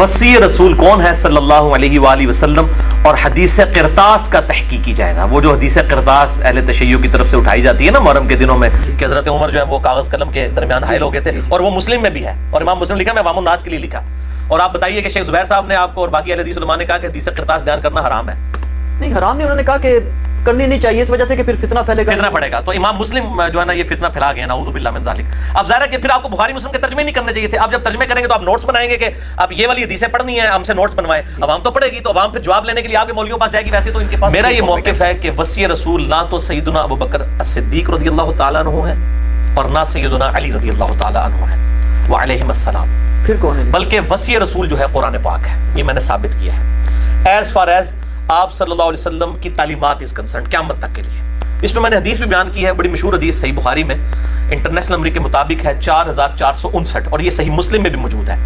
وصی رسول کون ہے صلی اللہ علیہ وآلہ وسلم اور حدیث قرطاس کا تحقیقی جائزہ. وہ جو حدیث قرطاس اہل تشیع کی طرف سے اٹھائی جاتی ہے نا محرم کے دنوں میں کہ حضرت عمر جو ہے وہ کاغذ قلم کے درمیان حائل ہو گئے تھے، اور وہ مسلم میں بھی ہے اور امام مسلم لکھا، میں عوام الناس کے لیے لکھا. اور آپ بتائیے کہ شیخ زبیر صاحب نے آپ کو اور باقی اہل حدیث علماء نے کہا کہ حدیث قرطاس بیان کرنا حرام ہے. نہیں حرام نہیں، انہوں نے کہا کہ کرنی نہیں چاہیے اس وجہ سے کہ پھر فتنہ پھیلے گا، فتنہ پڑے گا. تو امام مسلم جو ہے نا یہ فتنہ پھیلا گئے، نعوذ باللہ من ذالک. اب ظاہر ہے کہ پھر آپ کو بخاری مسلم کے ترجمے نہیں کرنے چاہیے تھے. آپ جب ترجمے کریں گے تو آپ نوٹس بنائیں گے کہ آپ یہ والی حدیثیں پڑھنی ہیں، ہم سے نوٹس بنوائیں. عوام تو پڑھے گی، تو عوام پھر جواب لینے کے لیے آپ کے مولویوں کے پاس جائے گی. ویسے تو ان کے پاس میرا یہ موقف ہے کہ وصی رسول نہ تو سیدنا ابوبکر الصدیق رضی اللہ تعالیٰ عنہ ہے اور نہ سیدنا علی رضی اللہ تعالیٰ عنہ ہے وعلیہم السلام. پھر کون ہے؟ بلکہ وصی رسول جو ہے قرآن پاک ہے. یہ میں نے ثابت کیا ہے ایز فار ایز آپ صلی اللہ علیہ وسلم کی تعلیمات از کنسرن قیامت تک کے لیے. اس میں نے حدیث بھی بیان کی ہے، بڑی مشہور حدیث صحیح بخاری میں انٹرنیشنل نمبر کے مطابق ہے 4459، اور یہ صحیح مسلم میں بھی موجود ہے.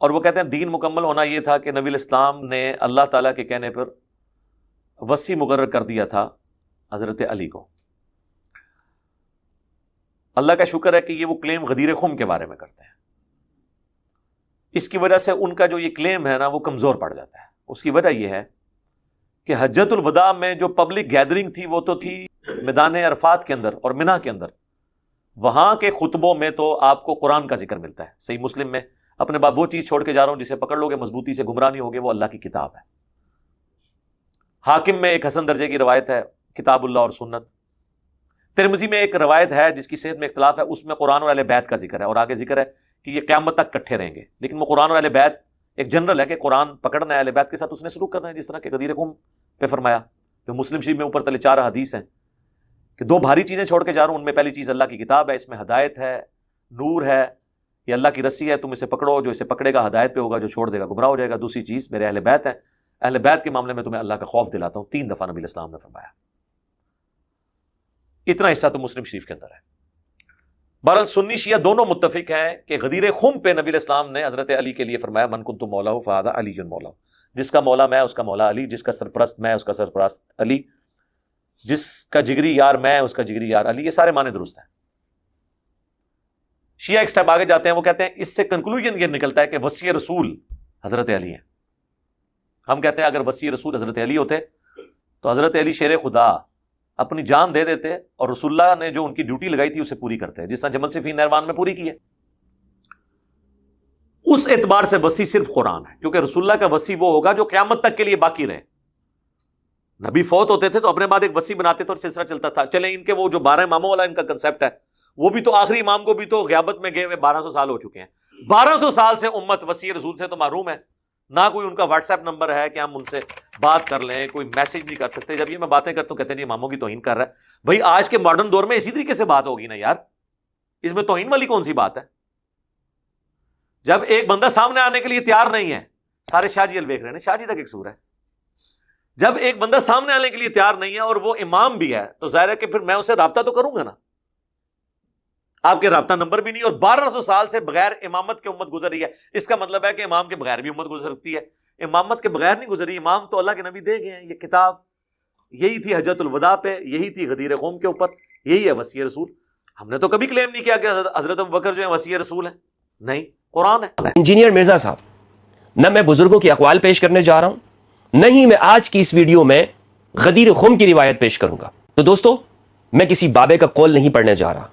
اور وہ کہتے ہیں دین مکمل ہونا یہ تھا کہ نبی الاسلام نے اللہ تعالیٰ کے کہنے پر وصی مقرر کر دیا تھا حضرت علی کو. اللہ کا شکر ہے کہ یہ وہ کلیم غدیر خم کے بارے میں کرتے ہیں. اس کی وجہ سے ان کا جو یہ کلیم ہے نا وہ کمزور پڑ جاتا ہے. اس کی وجہ یہ ہے کہ حجۃ الوداع میں جو پبلک گیدرنگ تھی وہ تو تھی میدان عرفات کے اندر اور منی کے اندر. وہاں کے خطبوں میں تو آپ کو قرآن کا ذکر ملتا ہے. صحیح مسلم میں اپنے بعد وہ چیز چھوڑ کے جا رہا ہوں جسے پکڑ لو گے مضبوطی سے گمراہ نہیں ہوگے، وہ اللہ کی کتاب ہے. حاکم میں ایک حسن درجے کی روایت ہے کتاب اللہ اور سنت. ترمذی میں ایک روایت ہے جس کی صحت میں اختلاف ہے، اس میں قرآن اور اہل بیت کا ذکر ہے اور آگے ذکر ہے کہ یہ قیامت تک کٹھے رہیں گے. لیکن وہ قرآن اور اہل بیت ایک جنرل ہے کہ قرآن پکڑنا ہے، اہل بیت کے ساتھ اس نے سلوک کرنا ہے جس طرح کہ غدیر خم پہ فرمایا. جو مسلم شریف میں اوپر تلے 4 حدیث ہیں کہ 2 بھاری چیزیں چھوڑ کے جا رہا ہوں. ان میں پہلی چیز اللہ کی کتاب ہے، اس میں ہدایت ہے، نور ہے، یہ اللہ کی رسی ہے، تم اسے پکڑو، جو اسے پکڑے گا ہدایت پہ ہوگا، جو چھوڑ دے گا گمراہ ہو جائے گا. دوسری چیز میرے اہل بیت ہیں، اہل بیت کے معاملے میں تمہیں اللہ کا خوف دلاتا ہوں. 3 دفعہ نبی الاسلام نے فرمایا. اتنا حصہ تو مسلم شریف کے اندر ہے. بہرحال سنی شیعہ دونوں متفق ہیں کہ غدیر خم پہ نبی الاسلام نے حضرت علی کے لیے فرمایا من کنت مولاہ فہذا علی مولاہ. جس کا مولا میں اس کا مولا علی، جس کا سرپرست میں اس کا سرپرست علی، جس کا جگری یار میں اس کا جگری یار علی. یہ سارے معنی درست ہیں. شیعہ ایک سٹیپ آگے جاتے ہیں، وہ کہتے ہیں اس سے کنکلوژن یہ نکلتا ہے کہ وصی رسول حضرت علی ہیں. ہم کہتے ہیں اگر وصی رسول حضرت علی ہوتے تو حضرت علی شیر خدا اپنی جان دے دیتے اور رسول اللہ نے جو ان کی ڈیوٹی لگائی تھی اسے پوری کرتے ہیں، جس طرح جمل صفین نہروان میں پوری کی ہے. اس اعتبار سے وصی صرف قرآن ہے، کیونکہ رسول اللہ کا وصی وہ ہوگا جو قیامت تک کے لیے باقی رہے. نبی فوت ہوتے تھے تو اپنے بعد ایک وصی بناتے تھے اور سلسلہ چلتا تھا. چلیں ان کے وہ جو 12 اماموں والا ان کا کنسیپٹ ہے، وہ بھی تو آخری امام کو بھی تو غیابت میں گئے ہوئے 1200 سال ہو چکے ہیں. 1200 سال سے امت وصی رسول سے تو محروم ہے. نہ کوئی ان کا واٹس ایپ نمبر ہے کہ ہم ان سے بات کر لیں، کوئی میسج نہیں کر سکتے. جب یہ میں باتیں کرتا ہوں کہتے ہیں اماموں کی توہین کر رہا ہے. بھائی آج کے ماڈرن دور میں اسی طریقے سے بات ہوگی نا یار، اس میں توہین والی کون سی بات ہے؟ جب ایک بندہ سامنے آنے کے لیے تیار نہیں ہے، سارے شاہ جی دیکھ رہے ہیں، شاہ جی تک ایک سور ہے. جب ایک بندہ سامنے آنے کے لیے تیار نہیں ہے اور وہ امام بھی ہے تو ظاہر ہے کہ پھر میں اسے رابطہ تو کروں گا نا. آپ کے رابطہ نمبر بھی نہیں، اور 1200 سال سے بغیر امامت کی امت گزر رہی ہے. اس کا مطلب ہے کہ امام کے بغیر بھی امت گزر سکتی ہے. امامت کے بغیر نہیں گزری، امام تو اللہ کے نبی دے گئے ہیں. یہ کتاب یہی تھی حجۃ الوداع پہ، یہی تھی غدیر خم کے اوپر، یہی ہے وصی رسول. ہم نے تو کبھی کلیم نہیں کیا کہ حضرت ابوبکر جو ہے وصی رسول ہیں. نہیں، قرآن ہے. انجینئر مرزا صاحب، نہ میں بزرگوں کی اقوال پیش کرنے جا رہا ہوں، نہ ہی میں آج کی اس ویڈیو میں غدیر خم کی روایت پیش کروں گا. تو دوستو، میں کسی بابے کا قول نہیں پڑھنے جا رہا،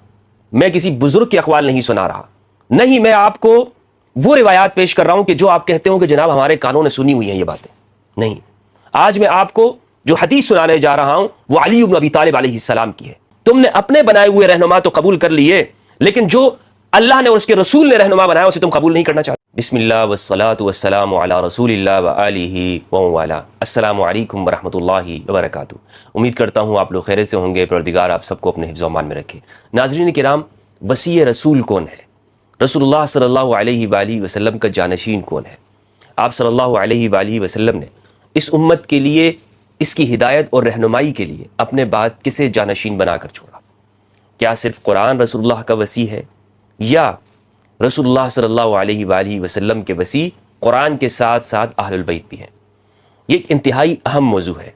میں کسی بزرگ کے اقوال نہیں سنا رہا، نہ ہی میں آپ کو وہ روایات پیش کر رہا ہوں کہ جو آپ کہتے ہو کہ جناب ہمارے کانوں نے سنی ہوئی ہیں یہ باتیں. نہیں، آج میں آپ کو جو حدیث سنانے جا رہا ہوں وہ علی بن ابی طالب علیہ السلام کی ہے. تم نے اپنے بنائے ہوئے رہنما تو قبول کر لیے، لیکن جو اللہ نے اور اس کے رسول نے رہنما بنایا اسے تم قبول نہیں کرنا چاہتے. بسم اللہ والصلاة والسلام علی رسول اللہ وآلہ وموالا. السلام علیکم ورحمۃ اللہ وبرکاتہ. امید کرتا ہوں آپ لوگ خیریت سے ہوں گے. پروردگار آپ سب کو اپنے حفظ و امان میں رکھے. ناظرین کرام، وصی رسول کون ہے؟ رسول اللہ صلی اللہ علیہ وآلہ وسلم کا جانشین کون ہے؟ آپ صلی اللہ علیہ وآلہ وسلم نے اس امت کے لیے، اس کی ہدایت اور رہنمائی کے لیے اپنے بعد کسے جانشین بنا کر چھوڑا؟ کیا صرف قرآن رسول اللہ کا وصی ہے، یا رسول اللہ صلی اللہ علیہ وآلہ وسلم کے وصی قرآن کے ساتھ ساتھ اہل البیت بھی ہیں؟ یہ ایک انتہائی اہم موضوع ہے.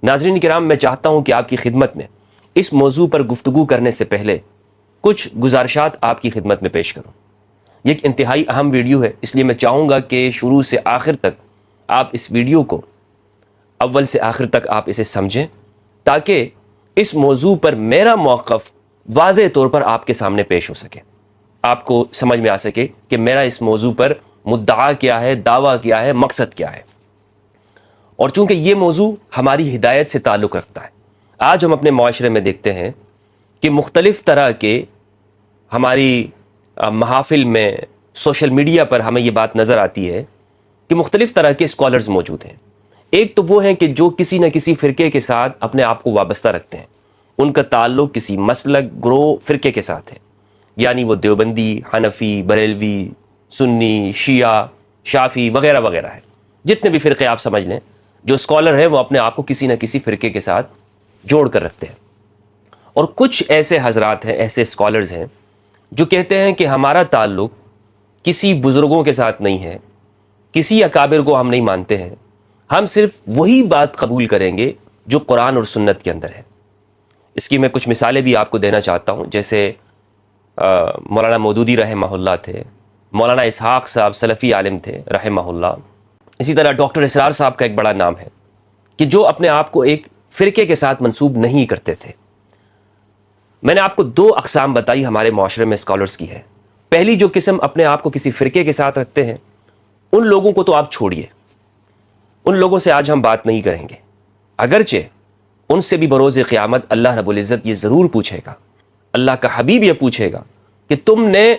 ناظرین کرام، میں چاہتا ہوں کہ آپ کی خدمت میں اس موضوع پر گفتگو کرنے سے پہلے کچھ گزارشات آپ کی خدمت میں پیش کروں. یہ ایک انتہائی اہم ویڈیو ہے، اس لیے میں چاہوں گا کہ شروع سے آخر تک آپ اس ویڈیو کو اول سے آخر تک آپ اسے سمجھیں، تاکہ اس موضوع پر میرا موقف واضح طور پر آپ کے سامنے پیش ہو سکے، آپ کو سمجھ میں آ سکے کہ میرا اس موضوع پر مدعا کیا ہے، دعویٰ کیا ہے، مقصد کیا ہے۔ اور چونکہ یہ موضوع ہماری ہدایت سے تعلق رکھتا ہے، آج ہم اپنے معاشرے میں دیکھتے ہیں کہ مختلف طرح کے ہماری محافل میں، سوشل میڈیا پر ہمیں یہ بات نظر آتی ہے کہ مختلف طرح کے اسکالرز موجود ہیں۔ ایک تو وہ ہیں کہ جو کسی نہ کسی فرقے کے ساتھ اپنے آپ کو وابستہ رکھتے ہیں، ان کا تعلق کسی مسلک، گروہ، فرقے کے ساتھ ہے، یعنی وہ دیوبندی، حنفی، بریلوی، سنی، شیعہ، شافعی وغیرہ وغیرہ ہے۔ جتنے بھی فرقے آپ سمجھ لیں، جو اسکالر ہیں وہ اپنے آپ کو کسی نہ کسی فرقے کے ساتھ جوڑ کر رکھتے ہیں۔ اور کچھ ایسے حضرات ہیں، ایسے اسکالرز ہیں جو کہتے ہیں کہ ہمارا تعلق کسی بزرگوں کے ساتھ نہیں ہے، کسی اکابر کو ہم نہیں مانتے ہیں، ہم صرف وہی بات قبول کریں گے جو قرآن اور سنت کے اندر ہے۔ اس کی میں کچھ مثالیں بھی آپ کو دینا چاہتا ہوں، جیسے مولانا مودودی رحمہ اللہ تھے، مولانا اسحاق صاحب سلفی عالم تھے رحمہ اللہ، اسی طرح ڈاکٹر اسرار صاحب کا ایک بڑا نام ہے کہ جو اپنے آپ کو ایک فرقے کے ساتھ منسوب نہیں کرتے تھے۔ میں نے آپ کو دو اقسام بتائی ہمارے معاشرے میں اسکالرز کی ہے۔ پہلی جو قسم اپنے آپ کو کسی فرقے کے ساتھ رکھتے ہیں، ان لوگوں کو تو آپ چھوڑیے، ان لوگوں سے آج ہم بات نہیں کریں گے، اگرچہ ان سے بھی بروز قیامت اللہ رب العزت یہ ضرور پوچھے گا، اللہ کا حبیب یہ پوچھے گا کہ تم نے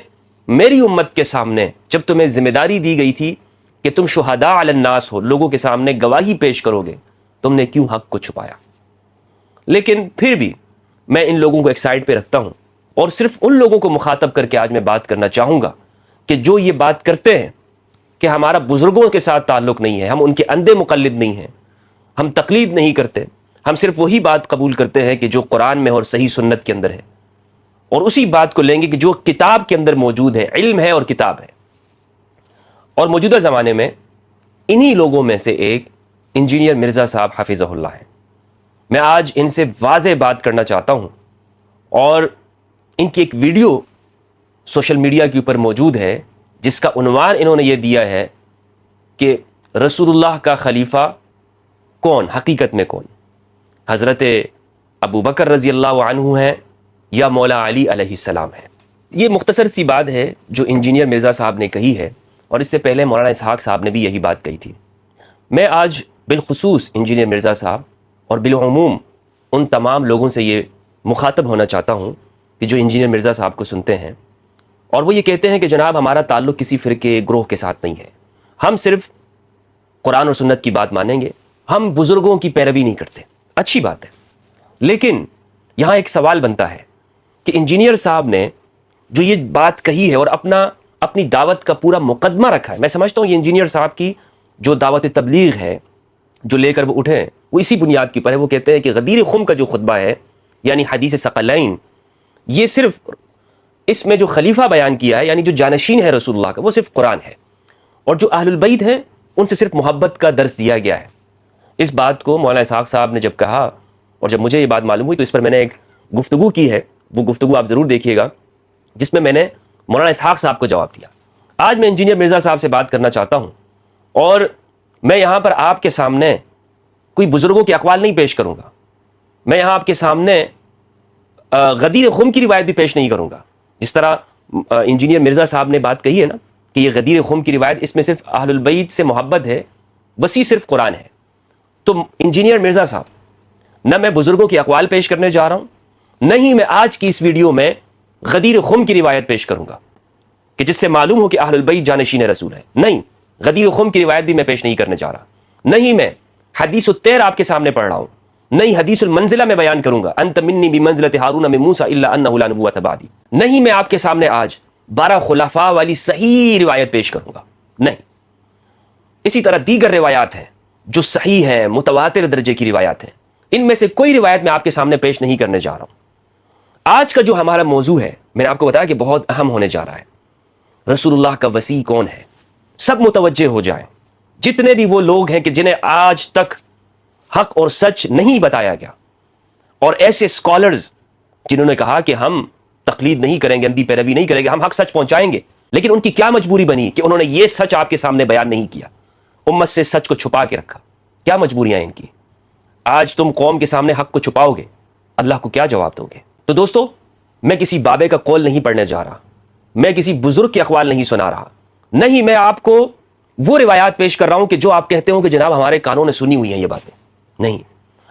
میری امت کے سامنے، جب تمہیں ذمہ داری دی گئی تھی کہ تم شہداء علی الناس ہو، لوگوں کے سامنے گواہی پیش کرو گے، تم نے کیوں حق کو چھپایا؟ لیکن پھر بھی میں ان لوگوں کو ایک سائڈ پہ رکھتا ہوں اور صرف ان لوگوں کو مخاطب کر کے آج میں بات کرنا چاہوں گا کہ جو یہ بات کرتے ہیں کہ ہمارا بزرگوں کے ساتھ تعلق نہیں ہے، ہم ان کے اندھے مقلد نہیں ہیں، ہم تقلید نہیں کرتے، ہم صرف وہی بات قبول کرتے ہیں کہ جو قرآن میں اور صحیح سنت کے اندر ہے، اور اسی بات کو لیں گے کہ جو کتاب کے اندر موجود ہے، علم ہے اور کتاب ہے۔ اور موجودہ زمانے میں انہی لوگوں میں سے ایک انجینئر مرزا صاحب حفظہ اللہ ہے۔ میں آج ان سے واضح بات کرنا چاہتا ہوں، اور ان کی ایک ویڈیو سوشل میڈیا کے اوپر موجود ہے جس کا عنوان انہوں نے یہ دیا ہے کہ رسول اللہ کا خلیفہ کون، حقیقت میں کون، حضرت ابو بکر رضی اللہ عنہ ہے یا مولا علی علیہ السلام ہے۔ یہ مختصر سی بات ہے جو انجینئر مرزا صاحب نے کہی ہے، اور اس سے پہلے مولانا اسحاق صاحب نے بھی یہی بات کہی تھی۔ میں آج بالخصوص انجینئر مرزا صاحب اور بالعموم ان تمام لوگوں سے یہ مخاطب ہونا چاہتا ہوں کہ جو انجینئر مرزا صاحب کو سنتے ہیں اور وہ یہ کہتے ہیں کہ جناب ہمارا تعلق کسی فرقے، گروہ کے ساتھ نہیں ہے، ہم صرف قرآن اور سنت کی بات مانیں گے، ہم بزرگوں کی پیروی نہیں کرتے۔ اچھی بات ہے، لیکن یہاں ایک سوال بنتا ہے کہ انجینئر صاحب نے جو یہ بات کہی ہے اور اپنی دعوت کا پورا مقدمہ رکھا ہے، میں سمجھتا ہوں یہ انجینئر صاحب کی جو دعوت تبلیغ ہے جو لے کر وہ اٹھے ہیں، وہ اسی بنیاد کے اوپر ہے۔ وہ کہتے ہیں کہ غدیر خم کا جو خطبہ ہے، یعنی حدیث ثقلین، یہ صرف اس میں جو خلیفہ بیان کیا ہے، یعنی جو جانشین ہے رسول اللہ کا، وہ صرف قرآن ہے، اور جو اہل البیت ہیں ان سے صرف محبت کا درس دیا گیا ہے۔ اس بات کو مولانا اسحاق صاحب نے جب کہا اور جب مجھے یہ بات معلوم ہوئی تو اس پر میں نے ایک گفتگو کی ہے، وہ گفتگو آپ ضرور دیکھیے گا، جس میں نے مولانا اسحاق صاحب کو جواب دیا۔ آج میں انجینئر مرزا صاحب سے بات کرنا چاہتا ہوں، اور میں یہاں پر آپ کے سامنے کوئی بزرگوں کے اقوال نہیں پیش کروں گا، میں یہاں آپ کے سامنے غدیر خم کی روایت بھی پیش نہیں کروں گا۔ جس طرح انجینئر مرزا صاحب نے بات کہی ہے نا کہ یہ غدیر خم کی روایت، اس میں صرف اہل البیت سے محبت ہے، وسیع صرف قرآن ہے، تو انجینئر مرزا صاحب، نہ میں بزرگوں کے اقوال پیش کرنے جا رہا ہوں، نہ ہی میں آج کی اس ویڈیو میں غدیر خم کی روایت پیش کروں گا کہ جس سے معلوم ہو کہ اہل البیت جانشین رسول ہے۔ نہیں، غدیر خم کی روایت بھی میں پیش نہیں کرنے جا رہا، نہیں میں حدیث الطیر آپ کے سامنے پڑھ رہا ہوں، نہیں حدیث المنزلہ میں بیان کروں گا، انت منی بمنزلۃ ہارون من موسیٰ الا انہ لا نبوۃ بعدی، نہیں میں آپ کے سامنے آج 12 خلفاء والی صحیح روایت پیش کروں گا، نہیں۔ اسی طرح دیگر روایات ہیں جو صحیح ہیں، متواتر درجے کی روایات ہیں، ان میں سے کوئی روایت میں آپ کے سامنے پیش نہیں کرنے جا رہا ہوں۔ آج کا جو ہمارا موضوع ہے، میں نے آپ کو بتایا کہ بہت اہم ہونے جا رہا ہے۔ رسول اللہ کا وصی کون ہے؟ سب متوجہ ہو جائیں، جتنے بھی وہ لوگ ہیں کہ جنہیں آج تک حق اور سچ نہیں بتایا گیا، اور ایسے اسکالرز جنہوں نے کہا کہ ہم تقلید نہیں کریں گے، اندھی پیروی نہیں کریں گے، ہم حق سچ پہنچائیں گے، لیکن ان کی کیا مجبوری بنی کہ انہوں نے یہ سچ آپ کے سامنے بیان نہیں کیا، امت سے سچ کو چھپا کے رکھا. کیا مجبوریاں ان کی؟ آج تم قوم کے سامنے حق کو چھپاؤ گے، اللہ کو کیا جواب دو گے؟ تو دوستو، میں کسی بابے کا قول نہیں پڑھنے جا رہا، میں کسی بزرگ کے اقوال نہیں سنا رہا، نہیں میں آپ کو وہ روایات پیش کر رہا ہوں کہ جو آپ کہتے ہو کہ جناب ہمارے کانوں نے سنی ہوئی ہیں یہ باتیں. نہیں،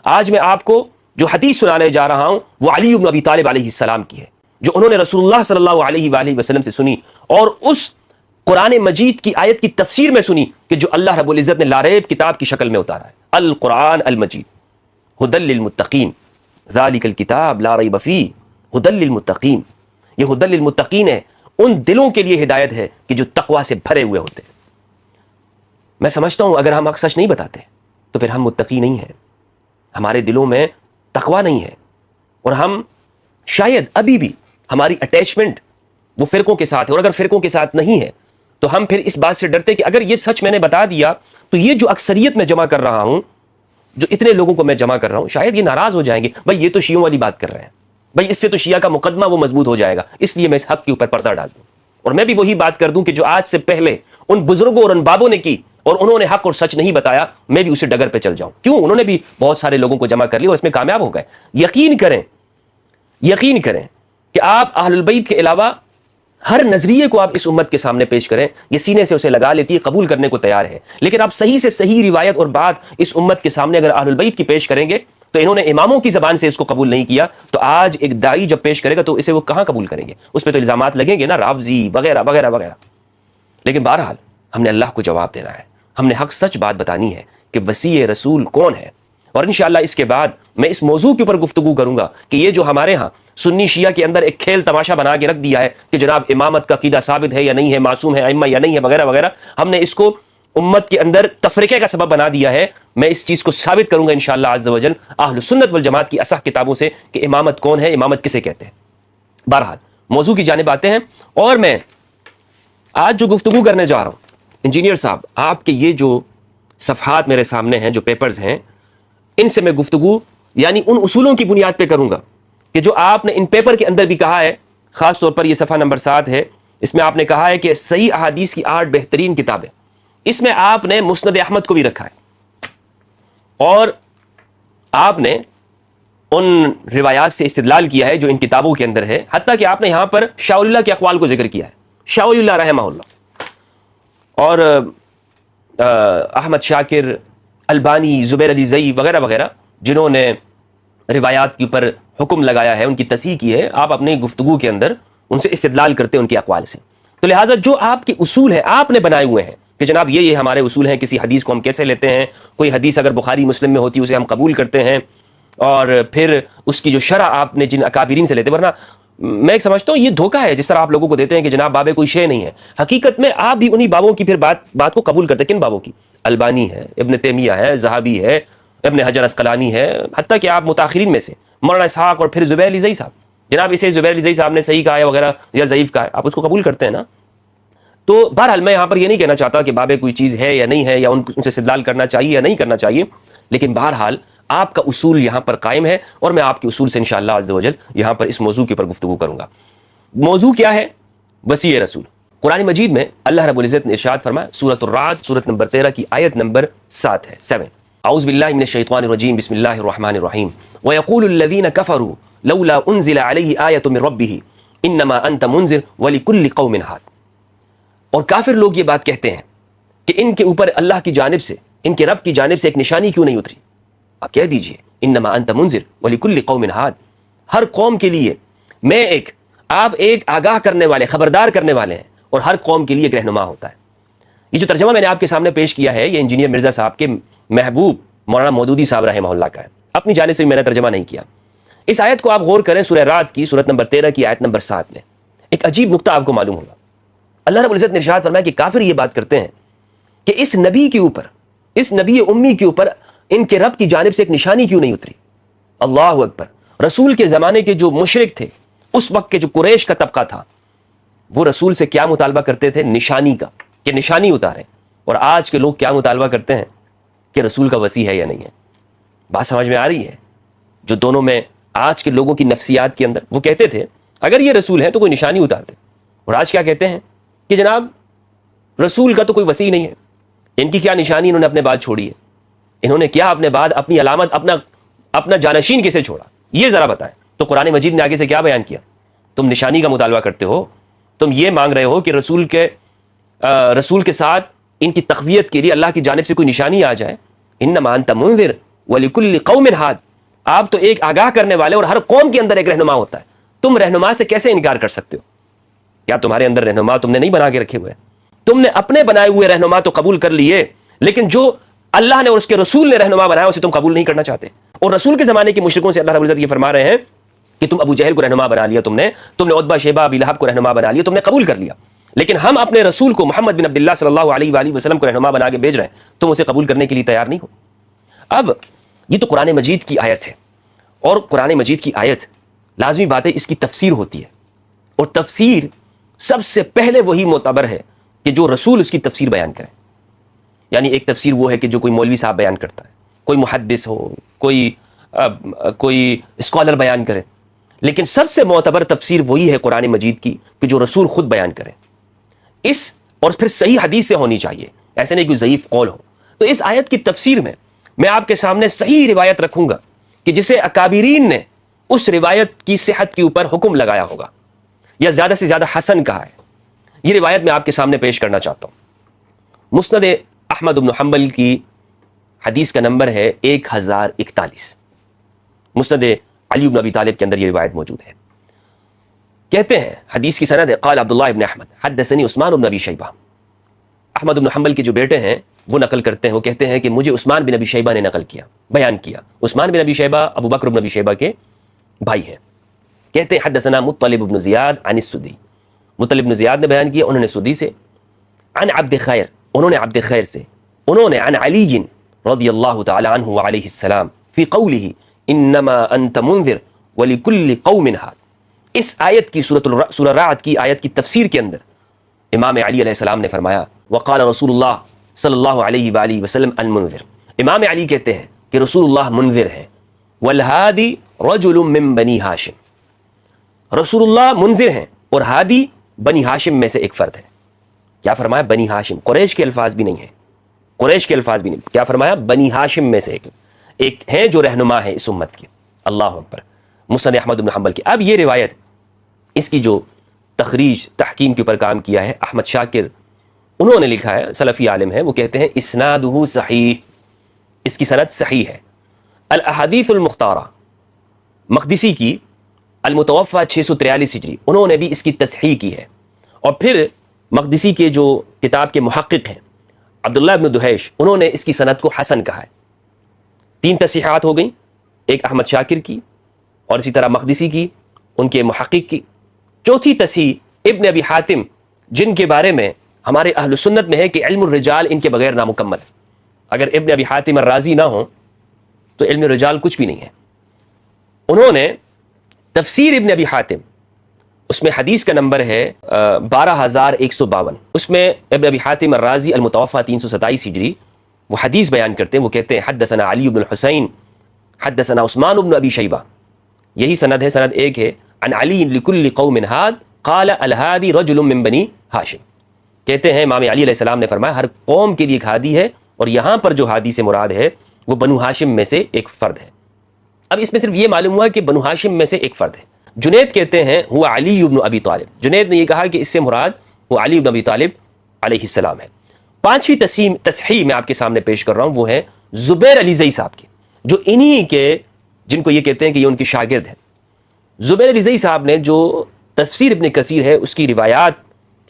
آج میں آپ کو جو حدیث سنانے جا رہا ہوں وہ علی بن ابی طالب علیہ السلام کی ہے، جو انہوں نے رسول اللہ صلی اللہ علیہ وآلہ وسلم سے سنی، اور اس قرآن مجید کی آیت کی تفسیر میں سنی کہ جو اللہ رب العزت نے لاریب کتاب کی شکل میں اتارا ہے. القرآن المجید ہدی للمتقین، ذالک الکتاب لا ریب فیہ ہدی للمتقین. یہ ہدی للمتقین ہے، ان دلوں کے لیے ہدایت ہے کہ جو تقوی سے بھرے ہوئے ہوتے ہیں. میں سمجھتا ہوں اگر ہم حق سچ نہیں بتاتے تو پھر ہم متقی نہیں ہیں، ہمارے دلوں میں تقوی نہیں ہے، اور ہم شاید ابھی بھی ہماری اٹیچمنٹ وہ فرقوں کے ساتھ ہے. اور اگر فرقوں کے ساتھ نہیں ہے تو ہم پھر اس بات سے ڈرتے کہ اگر یہ سچ میں نے بتا دیا تو یہ جو اکثریت میں جمع کر رہا ہوں، جو اتنے لوگوں کو میں جمع کر رہا ہوں، شاید یہ ناراض ہو جائیں گے، بھائی یہ تو شیعوں والی بات کر رہے ہیں، بھائی اس سے تو شیعہ کا مقدمہ وہ مضبوط ہو جائے گا، اس لیے میں اس حق کے اوپر پردہ ڈال دوں. اور میں بھی وہی بات کر دوں کہ جو آج سے پہلے ان بزرگوں اور ان بابوں نے کی اور انہوں نے حق اور سچ نہیں بتایا، میں بھی اسی ڈگر پہ چل جاؤں. کیوں؟ انہوں نے بھی بہت سارے لوگوں کو جمع کر لیا اور اس میں کامیاب ہو گئے. یقین کریں کہ آپ اہل البیت کے علاوہ ہر نظریے کو آپ اس امت کے سامنے پیش کریں، یہ سینے سے اسے لگا لیتی ہے، قبول کرنے کو تیار ہے. لیکن آپ صحیح سے صحیح روایت اور بات اس امت کے سامنے اگر اہل البیت کی پیش کریں گے تو انہوں نے اماموں کی زبان سے اس کو قبول نہیں کیا، تو آج ایک داعی جب پیش کرے گا تو اسے وہ کہاں قبول کریں گے؟ اس پہ تو الزامات لگیں گے نا، رافضی وغیرہ وغیرہ وغیرہ. لیکن بہرحال ہم نے اللہ کو جواب دینا ہے، ہم نے حق سچ بات بتانی ہے کہ وسیع رسول کون ہے. اور انشاءاللہ اس کے بعد میں اس موضوع کے اوپر گفتگو کروں گا کہ یہ جو ہمارے ہاں سنی شیعہ کے اندر ایک کھیل تماشا بنا کے رکھ دیا ہے کہ جناب امامت کا عقیدہ ثابت ہے یا نہیں ہے، معصوم ہے ائمہ یا نہیں ہے وغیرہ وغیرہ، ہم نے اس کو امت کے اندر تفریقے کا سبب بنا دیا ہے. میں اس چیز کو ثابت کروں گا انشاءاللہ عز و جل اہل سنت والجماعت کی اصح کتابوں سے کہ امامت کون ہے، امامت کسے کہتے ہیں. بہرحال موضوع کی جانب آتے ہیں، اور میں آج جو گفتگو کرنے جا رہا ہوں، انجینئر صاحب آپ کے یہ جو صفحات میرے سامنے ہیں، جو پیپرز ہیں، ان سے میں گفتگو یعنی ان اصولوں کی بنیاد پہ کروں گا کہ جو آپ نے ان پیپر کے اندر بھی کہا ہے. خاص طور پر یہ صفحہ نمبر 7 ہے، اس میں آپ نے کہا ہے کہ صحیح احادیث کی 8 بہترین کتابیں. اس میں آپ نے مسند احمد کو بھی رکھا ہے، اور آپ نے ان روایات سے استدلال کیا ہے جو ان کتابوں کے اندر ہے، حتیٰ کہ آپ نے یہاں پر شاہ ولی اللہ کے اقوال کو ذکر کیا ہے، شاہ ولی اللہ رحمہ اللہ، اور احمد شاکر، البانی، زبیر علی زئی وغیرہ وغیرہ جنہوں نے روایات کے اوپر حکم لگایا ہے، ان کی تصحیح کی ہے. آپ اپنی گفتگو کے اندر ان سے استدلال کرتے ہیں ان کے اقوال سے. تو لہٰذا جو آپ کے اصول ہیں آپ نے بنائے ہوئے ہیں کہ جناب یہ ہمارے اصول ہیں، کسی حدیث کو ہم کیسے لیتے ہیں، کوئی حدیث اگر بخاری مسلم میں ہوتی ہے اسے ہم قبول کرتے ہیں، اور پھر اس کی جو شرح آپ نے جن اکابرین سے لیتے. ورنہ میں ایک سمجھتا ہوں یہ دھوکہ ہے جس طرح آپ لوگوں کو دیتے ہیں کہ جناب بابے کوئی شے نہیں ہے. حقیقت میں آپ بھی انہی بابوں کی پھر بات کو قبول کرتے ہیں. کن بابوں کی؟ البانی ہے، ابن تیمیہ ہے، ذہبی ہے، ابن حجر عسقلانی ہے، حتیٰ کہ آپ متاخرین میں سے مولانا اسحاق اور پھر زبیر علی زئی صاحب، جناب اسے زبیر علی زئی صاحب نے صحیح کہا ہے وغیرہ یا ضعیف کہا ہے، آپ اس کو قبول کرتے ہیں نا. تو بہرحال میں یہاں پر یہ نہیں کہنا چاہتا کہ بابے کوئی چیز ہے یا نہیں ہے، یا ان سے استدلال کرنا چاہیے یا نہیں کرنا چاہیے، لیکن بہرحال آپ کا اصول یہاں پر قائم ہے، اور میں آپ کے اصول سے انشاءاللہ عز و جل یہاں پر اس موضوع کے اوپر گفتگو کروں گا. موضوع کیا ہے؟ وسیع رسول. قرآن مجید میں اللہ رب العزت نے ارشاد فرمایا، سورۃ الرعد سورۃ نمبر 13 کی آیت نمبر 7 ہے 7. اعوذ باللہ من الشیطان الرجیم، بسم اللہ الرحمن الرحیم. وَيَقُولُ الَّذِينَ كَفَرُوا لَوْلَا أُنزِلَ عَلَيْهِ آیَةٌ مِّن رَبِّهِ إِنَّمَا أَنتَ مُنذِرٌ وَلِكُلِّ قَوْمٍ هَادٍ. اور کافر لوگ یہ بات کہتے ہیں کہ ان کے اوپر اللہ کی جانب سے، ان کے رب کی جانب سے ایک نشانی کیوں نہیں اتری؟ آپ کہہ دیجئے انما انت منذر ولکل قوم ہاد، ہر قوم کے لیے میں آپ ایک آگاہ کرنے والے، خبردار کرنے والے ہیں، اور ہر قوم کے لیے ایک رہنما ہوتا ہے. یہ جو ترجمہ میں نے آپ کے سامنے پیش کیا ہے یہ انجینئر مرزا صاحب کے محبوب مولانا مودودی صاحب رحمہ اللہ کا ہے، اپنی جانب سے میں نے ترجمہ نہیں کیا. اس آیت کو آپ غور کریں، سورہ رعد کی سورۃ نمبر 13 کی آیت نمبر 7 میں ایک عجیب نقطہ آپ کو معلوم ہوگا. اللہ رب العزت نے ارشاد فرمایا کہ کافر یہ بات کرتے ہیں کہ اس نبی کے اوپر، اس نبی امی کے اوپر ان کے رب کی جانب سے ایک نشانی کیوں نہیں اتری؟ اللہ اکبر. رسول کے زمانے کے جو مشرک تھے، اس وقت کے جو قریش کا طبقہ تھا، وہ رسول سے کیا مطالبہ کرتے تھے؟ نشانی کا، کہ نشانی اتارے. اور آج کے لوگ کیا مطالبہ کرتے ہیں؟ کہ رسول کا وصی ہے یا نہیں ہے. بات سمجھ میں آ رہی ہے؟ جو دونوں میں آج کے لوگوں کی نفسیات کے اندر وہ کہتے تھے اگر یہ رسول ہے تو کوئی نشانی اتارتے، اور آج کیا کہتے ہیں کہ جناب رسول کا تو کوئی وسیع نہیں ہے، ان کی کیا نشانی انہوں نے اپنے بعد چھوڑی ہے، انہوں نے کیا اپنے بعد اپنی علامت، اپنا جانشین کسے چھوڑا، یہ ذرا بتائیں۔ تو قرآن مجید نے آگے سے کیا بیان کیا؟ تم نشانی کا مطالبہ کرتے ہو، تم یہ مانگ رہے ہو کہ رسول کے ساتھ ان کی تقویت کے لیے اللہ کی جانب سے کوئی نشانی آ جائے۔ انما انت منذر ولکل قوم ہاد، آپ تو ایک آگاہ کرنے والے اور ہر قوم کے اندر ایک رہنما ہوتا ہے، تم رہنما سے کیسے انکار کر سکتے ہو؟ کیا تمہارے اندر رہنما تم نے نہیں بنا کے رکھے ہوئے؟ تم نے اپنے بنائے ہوئے رہنما تو قبول کر لیے، لیکن جو اللہ نے اور اس کے رسول نے رہنما بنایا اسے تم قبول نہیں کرنا چاہتے۔ اور رسول کے زمانے کے مشرکوں سے اللہ رب العزت یہ فرما رہے ہیں کہ تم ابو جہل کو رہنما بنا لیا، تم نے عتبہ شیبہ ابی لہب کو رہنما بنا لیا، تم نے قبول کر لیا، لیکن ہم اپنے رسول کو محمد بن عبداللہ صلی اللہ علیہ وآلہ وسلم کو رہنما بنا کے بھیج رہے ہیں، تم اسے قبول کرنے کے لیے تیار نہیں ہو۔ اب یہ تو قرآن مجید کی آیت ہے، اور قرآن مجید کی آیت لازمی بات ہے اس کی تفسیر ہوتی ہے، اور تفسیر سب سے پہلے وہی معتبر ہے کہ جو رسول اس کی تفسیر بیان کرے۔ یعنی ایک تفسیر وہ ہے کہ جو کوئی مولوی صاحب بیان کرتا ہے، کوئی محدث ہو، کوئی اسکالر بیان کرے، لیکن سب سے معتبر تفسیر وہی ہے قرآن مجید کی کہ جو رسول خود بیان کرے، اور پھر صحیح حدیث سے ہونی چاہیے، ایسے نہیں کوئی ضعیف قول ہو۔ تو اس آیت کی تفسیر میں آپ کے سامنے صحیح روایت رکھوں گا کہ جسے اکابرین نے اس روایت کی صحت کے اوپر حکم لگایا ہوگا یا زیادہ سے زیادہ حسن کہا ہے، یہ روایت میں آپ کے سامنے پیش کرنا چاہتا ہوں۔ مسند احمد بن حنبل کی حدیث کا نمبر ہے 1041، مسند علی بن ابی طالب کے اندر یہ روایت موجود ہے۔ کہتے ہیں حدیث کی سند ہے، قال عبداللہ ابن احمد حدثنی عثمان بن ابی شیبہ، احمد بن حنبل کے جو بیٹے ہیں وہ نقل کرتے ہیں، وہ کہتے ہیں کہ مجھے عثمان بن ابی شیبہ نے نقل کیا، بیان کیا۔ عثمان بن ابی شیبہ ابو بکر بن ابی شیبہ کے بھائی ہیں۔ کہتے ہیں حدثنا مطلب بن زیاد عن السدی، مطلب بن زیاد نے بیان کیا، انہوں نے سدی سے، عن عبد خیر، انہوں نے عبد خیر سے، انہوں نے عن علی رضی اللہ تعالی عنہ وعلیہ السلام فی قولہ انما انت منذر ولکل قوم ہاد۔ اس آیت کی سورہ رعد کی آیت کی تفسیر کے اندر امام علی علیہ السلام نے فرمایا وقال رسول اللہ صلی اللہ علیہ وآلہ وسلم المنذر، امام علی کہتے ہیں کہ رسول اللہ منذر ہیں، والہادی رجل من بنی ہاشم، رسول اللہ منذر ہیں اور ہادی بنی ہاشم میں سے ایک فرد ہے۔ کیا فرمایا؟ بنی ہاشم، قریش کے الفاظ بھی نہیں ہیں، قریش کے الفاظ بھی نہیں، کیا فرمایا؟ بنی ہاشم میں سے ایک ہیں جو رہنما ہے اس امت کے۔ اللہ اکبر، مسند احمد بن حنبل کی۔ اب یہ روایت، اس کی جو تخریج تحکیم کے اوپر کام کیا ہے احمد شاکر، انہوں نے لکھا ہے، سلفی عالم ہے، وہ کہتے ہیں اسنادہ صحیح، اس کی سند صحیح ہے۔ الاحادیث المختارہ مقدسی کی المتوفہ 643 ہجری، انہوں نے بھی اس کی تصحیح کی ہے۔ اور پھر مقدسی کے جو کتاب کے محقق ہیں عبداللہ ابن دہیش، انہوں نے اس کی سند کو حسن کہا ہے۔ 3 تصحیحات ہو گئیں، ایک احمد شاکر کی اور اسی طرح مقدسی کی، ان کے محقق کی۔ چوتھی تصحیح ابن ابی حاتم، جن کے بارے میں ہمارے اہل سنت میں ہے کہ علم الرجال ان کے بغیر نامکمل ہے، اگر ابن ابی حاتم الرازی نہ ہوں تو علم الرجال کچھ بھی نہیں ہے۔ انہوں نے تفسیر ابن ابی حاتم، اس میں حدیث کا نمبر ہے 12152، اس میں ابن ابی حاتم الرازی المتوفہ 327 ہجری وہ حدیث بیان کرتے ہیں، وہ کہتے ہیں حدثنا علی بن الحسین حدثنا عثمان بن ابی شیبہ، یہی سند ہے، سند ایک ہے، عن علی لکل قوم ہاد قال الہادی رجل من بنی ہاشم، کہتے ہیں امام علی علیہ السلام نے فرمایا ہر قوم کے لیے ایک ہادی ہے، اور یہاں پر جو ہادی سے مراد ہے وہ بنو ہاشم میں سے ایک فرد ہے۔ اب اس میں صرف یہ معلوم ہوا کہ بنو ہاشم میں سے ایک فرد ہے۔ جنید کہتے ہیں ہوا علی بن ابی طالب، جنید نے یہ کہا کہ اس سے مراد وہ علی بن ابی طالب علیہ السلام ہے۔ 5ویں تصحیح میں آپ کے سامنے پیش کر رہا ہوں، وہ ہے زبیر علی زئی صاحب کی، جو انہی کے، جن کو یہ کہتے ہیں کہ یہ ان کے شاگرد ہیں۔ زبیر علی زئی صاحب نے جو تفسیر ابن کثیر ہے اس کی روایات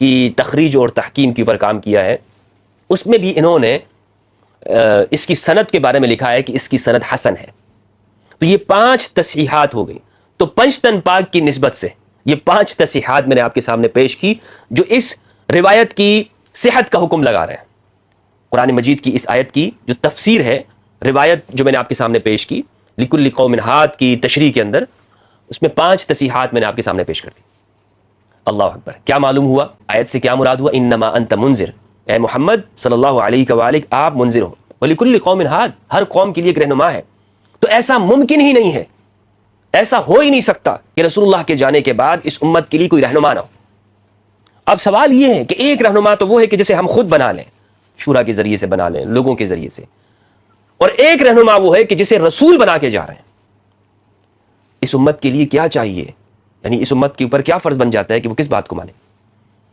کی تخریج اور تحکیم کے اوپر کام کیا ہے، اس میں بھی انہوں نے اس کی سند کے بارے میں لکھا ہے کہ اس کی سند حسن ہے۔ تو یہ 5 تصحیحات ہو گئی۔ تو پنجتن پاک کی نسبت سے یہ 5 تصحیحات میں نے آپ کے سامنے پیش کی جو اس روایت کی صحت کا حکم لگا رہے ہیں۔ قرآن مجید کی اس آیت کی جو تفسیر ہے، روایت جو میں نے آپ کے سامنے پیش کی لکل قوم ہاد کی تشریح کے اندر، اس میں 5 تصحیحات میں نے آپ کے سامنے پیش کر دی۔ اللہ اکبر، کیا معلوم ہوا؟ آیت سے کیا مراد ہوا؟ انما انت منذر، اے محمد صلی اللہ علیہ وآلہ آپ منذر ہو، ولکل قوم ہاد، ہر قوم کے لیے ایک رہنما ہے۔ تو ایسا ممکن ہی نہیں ہے، ایسا ہو ہی نہیں سکتا کہ رسول اللہ کے جانے کے بعد اس امت کے لیے کوئی رہنما نہ ہو، اب سوال یہ ہے کہ ایک رہنما تو وہ ہے کہ جسے ہم خود بنا لیں، شورا کے ذریعے سے بنا لیں، لوگوں کے ذریعے سے، اور ایک رہنما وہ ہے کہ جسے رسول بنا کے جا رہے ہیں۔ اس امت کے لیے کیا چاہیے، یعنی اس امت کے اوپر کیا فرض بن جاتا ہے کہ وہ کس بات کو مانے،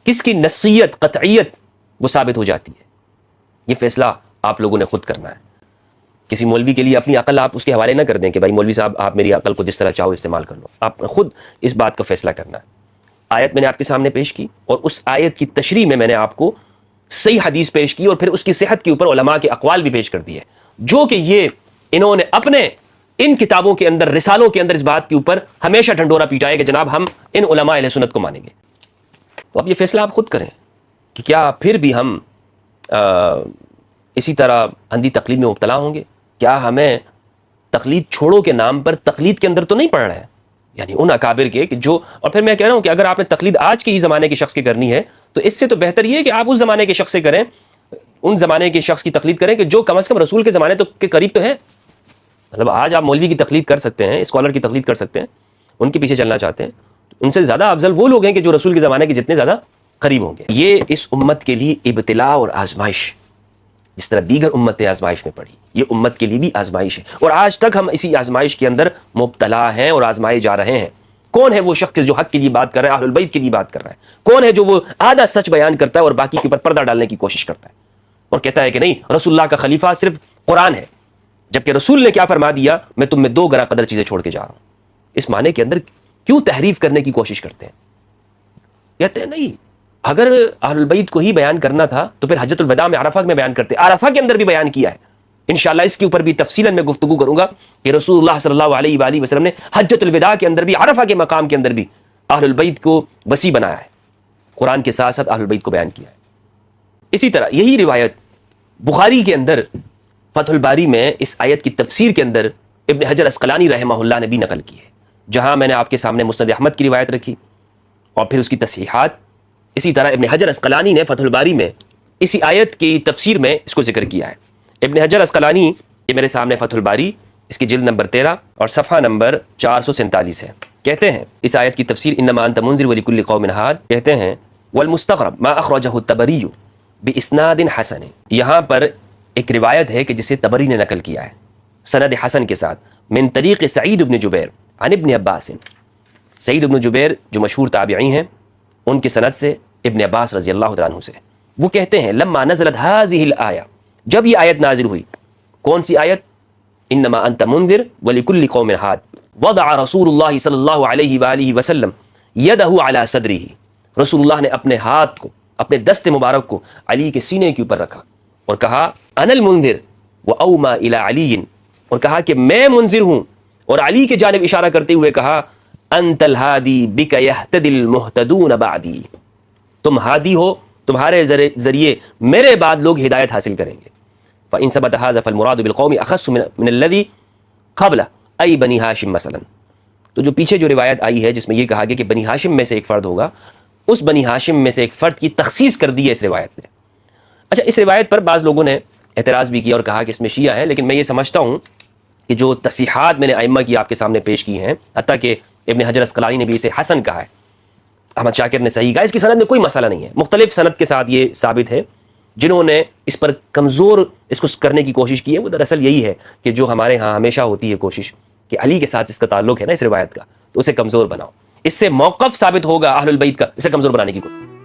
کس کی نصیحت قطعیت وہ ثابت ہو جاتی ہے؟ یہ فیصلہ آپ لوگوں نے خود کرنا ہے۔ کسی مولوی کے لیے اپنی عقل آپ اس کے حوالے نہ کر دیں کہ بھائی مولوی صاحب آپ میری عقل کو جس طرح چاہو استعمال کر لو، آپ خود اس بات کا فیصلہ کرنا ہے۔ آیت میں نے آپ کے سامنے پیش کی، اور اس آیت کی تشریح میں نے آپ کو صحیح حدیث پیش کی، اور پھر اس کی صحت کے اوپر علماء کے اقوال بھی پیش کر دیے، جو کہ یہ انہوں نے اپنے ان کتابوں کے اندر، رسالوں کے اندر اس بات کے اوپر ہمیشہ ڈھنڈورا پیٹا ہے کہ جناب ہم ان علماء اہل سنت کو مانیں گے۔ تو اب یہ فیصلہ آپ خود کریں کہ کیا پھر بھی ہم اسی طرح اندھی تقلید میں مبتلا ہوں گے؟ کیا ہمیں تقلید چھوڑو کے نام پر تقلید کے اندر تو نہیں پڑ رہے ہیں، یعنی ان اکابر کے کہ جو، اور پھر میں کہہ رہا ہوں کہ اگر آپ نے تقلید آج کے ہی زمانے کے شخص کی کرنی ہے تو اس سے تو بہتر یہ ہے کہ آپ اس زمانے کے شخص سے کریں، ان زمانے کے شخص کی تقلید کریں کہ جو کم از کم رسول کے زمانے کے قریب تو ہے۔ مطلب آج آپ مولوی کی تقلید کر سکتے ہیں، اسکالر کی تقلید کر سکتے ہیں، ان کے پیچھے چلنا چاہتے ہیں، ان سے زیادہ افضل وہ لوگ ہیں کہ جو رسول کے زمانے کے جتنے زیادہ قریب ہوں گے۔ یہ اس امت کے لیے ابتلاء اور آزمائش، جس طرح دیگر امتیں آزمائش میں پڑی، یہ امت کے لیے بھی آزمائش ہے، اور آج تک ہم اسی آزمائش کے اندر مبتلا ہیں اور آزمائے جا رہے ہیں۔ کون ہے وہ شخص جو حق کے لیے بات کر رہا ہے، اہل البیت کے لیے بات کر رہا ہے؟ کون ہے جو وہ آدھا سچ بیان کرتا ہے اور باقی کے اوپر پردہ ڈالنے کی کوشش کرتا ہے اور کہتا ہے کہ نہیں، رسول اللہ کا خلیفہ صرف قرآن ہے، جبکہ رسول نے کیا فرما دیا، میں تم میں 2 گنا قدر چیزیں چھوڑ کے جا رہا ہوں۔ اس معنی کے اندر کیوں تحریف کرنے کی کوشش کرتے ہیں؟ کہتے ہیں نہیں، اگر اہل البیت کو ہی بیان کرنا تھا تو پھر حجۃ الوداع میں عرفہ میں بیان کرتے، عرفہ کے اندر بھی بیان کیا ہے۔ انشاءاللہ اس کے اوپر بھی تفصیلاً میں گفتگو کروں گا کہ رسول اللہ صلی اللہ علیہ وآلہ وسلم نے حجۃ الوداع کے اندر بھی، عرفہ کے مقام کے اندر بھی اہل البیت کو وسیع بنایا ہے، قرآن کے ساتھ ساتھ اہل البیت کو بیان کیا ہے۔ اسی طرح یہی روایت بخاری کے اندر فتح الباری میں اس آیت کی تفسیر کے اندر ابن حجر اسقلانی رحمہ اللہ نے بھی نقل کی ہے، جہاں میں نے آپ کے سامنے مسند احمد کی روایت رکھی اور پھر اس کی تصحیحات۔ اسی طرح ابن حجر اسقلانی نے فتح الباری میں اسی آیت کی تفسیر میں اس کو ذکر کیا ہے۔ ابن حجر اسقلانی، یہ میرے سامنے فتح الباری، اس کی جلد نمبر 13 اور صفحہ نمبر 447 ہے، کہتے ہیں اس آیت کی تفسیر انما انت منذر ولکل قوم ہاد، کہتے ہیں والمستغرب ما اخرجہ الطبری باسناد حسن، یہاں پر ایک روایت ہے کہ جسے طبری نے نقل کیا ہے سند حسن کے ساتھ، من طریق سعید بن جبیر عن ابن عباس، سعید بن جبیر جو مشہور تابعی ہیں، ان کی سند سے ابن عباس رضی اللہ تعالیٰ عنہ سے، وہ کہتے ہیں لما نزلت هذه الآیہ، جب یہ آیت نازل ہوئی، کون سی آیت؟ انما انت منذر ولکل قوم ہاد، وضع رسول اللہ صلی اللہ علیہ وآلہ وسلم یدہ علی صدرہ، رسول اللہ نے اپنے ہاتھ کو، اپنے دست مبارک کو علی کے سینے کے اوپر رکھا اور کہا انا المنذر واوما الی علی، اور کہا کہ میں منذر ہوں، اور علی کے جانب اشارہ کرتے ہوئے کہا انت الہادی بک یہتدی المہتدون بعدی، تم ہادی ہو، تمہارے ذریعے میرے بعد لوگ ہدایت حاصل کریں گے۔ فإن ثبت هذا فالمراد بالقوم اخص من الذي قبله ای بنی ہاشم مثلا، تو جو پیچھے جو روایت آئی ہے جس میں یہ کہا گیا کہ بنی ہاشم میں سے ایک فرد ہوگا، اس بنی ہاشم میں سے ایک فرد کی تخصیص کر دی ہے اس روایت نے۔ اچھا، اس روایت پر بعض لوگوں نے اعتراض بھی کیا اور کہا کہ اس میں شیعہ ہے، لیکن میں یہ سمجھتا ہوں کہ جو تصحیحات میں نے ائمہ کی آپ کے سامنے پیش کی ہیں، حتیٰ کہ ابن حجر اسقلانی نے بھی اسے حسن کہا ہے، احمد شاکر نے صحیح کہا، اس کی سند میں کوئی مسئلہ نہیں ہے، مختلف سند کے ساتھ یہ ثابت ہے۔ جنہوں نے اس پر کمزور اس کو کرنے کی کوشش کی ہے، وہ دراصل یہی ہے کہ جو ہمارے ہاں ہمیشہ ہوتی ہے کوشش کہ علی کے ساتھ اس کا تعلق ہے نا اس روایت کا، تو اسے کمزور بناؤ، اس سے موقف ثابت ہوگا اہل البیت کا، اسے کمزور بنانے کی کوشش۔